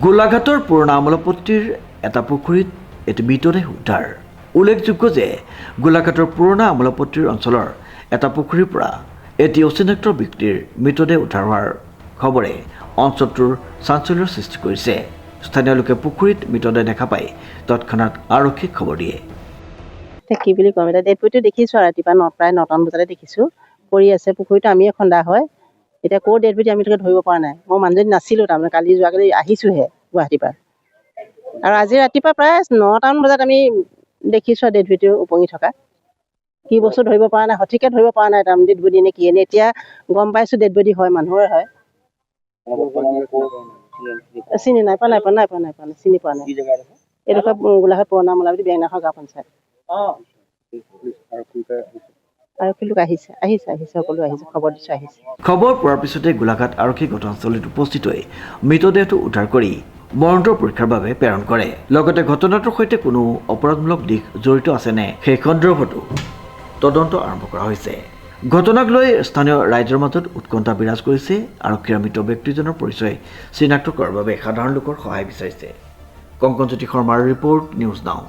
গোলাঘাটৰ পুৰণা আমোলাপট্টিৰ এটা পুখুৰীত এটি মৃতদেহ উদ্ধাৰ। উল্লেখযোগ্য যে গোলাঘাটৰ পুৰণা আমোলাপট্টিৰ অঞ্চলৰ এটা পুখুৰীৰ পৰা এটি অচিনাক্ত ব্যক্তিৰ মৃতদেহ উদ্ধাৰ হোৱাৰ খবৰে অঞ্চলটোৰ চাঞ্চল্যৰ সৃষ্টি কৰিছে। স্থানীয় লোকে পুখুৰীত মৃতদেহ দেখা পাই তৎক্ষণাত আৰক্ষীক খবৰ দিয়ে। কি বুলি ক'ম, এতিয়া ডেড বডিটো দেখিছোঁ আৰু ৰাতিপুৱা প্ৰায় 9টা বজাতে দেখিছোঁ পৰি আছে। পুখুৰীটো আমিয়ে খন্দা হয়। এতিয়া ক'ৰ ডেড বডি আমি ধৰিব পৰা নাই। মই মানুহজনী নাছিলোঁ, তাৰমানে যোৱাকালি আহিছোঁহে গুৱাহাটীৰ পৰা। আৰু আজি ৰাতিপুৱা প্ৰায় 9টামান বজাত আমি দেখিছোঁ ডেড বডিটো উপঙি থকা। কি বস্তু ধৰিব পৰা নাই, সঠিককৈ ধৰিব পৰা নাই তাৰমানে ডেড বডি নে কি এনে। এতিয়া গম পাইছোঁ ডেড বডি হয়, মানুহৰে হয়। চিনি নাই পোৱা চিনি পোৱা নাই। এইডোখৰ গোলাঘাট পুৰণা আমোলাপট্টি বেঙেনাখোৱা গাঁও পঞ্চায়ত। আৰক্ষী লোক আহিছে সকলো আহিছে, খবৰ দিছোঁ আহিছে। খবৰ পোৱাৰ পিছতে গোলাঘাট আৰক্ষী ঘটনাস্থলীত উপস্থিত হৈ মৃতদেহটো উদ্ধাৰ কৰি মৰণোত্তৰ পৰীক্ষাৰ বাবে প্ৰেৰণ কৰে। লগতে ঘটনাটোৰ সৈতে কোনো অপৰাধমূলক দিশ জড়িত আছে নে সেই সন্দৰ্ভতো তদন্ত আৰম্ভ কৰা হৈছে। ঘটনাক লৈ স্থানীয় ৰাইজৰ মাজত উৎকণ্ঠা বিৰাজ কৰিছে। আৰক্ষীয়ে মৃত ব্যক্তিজনৰ পৰিচয় চিনাক্ত কৰাৰ বাবে সাধাৰণ লোকৰ সহায় বিচাৰিছে। কংকনজ্যোতি শৰ্মাৰ ৰিপৰ্ট, নিউজ নাও।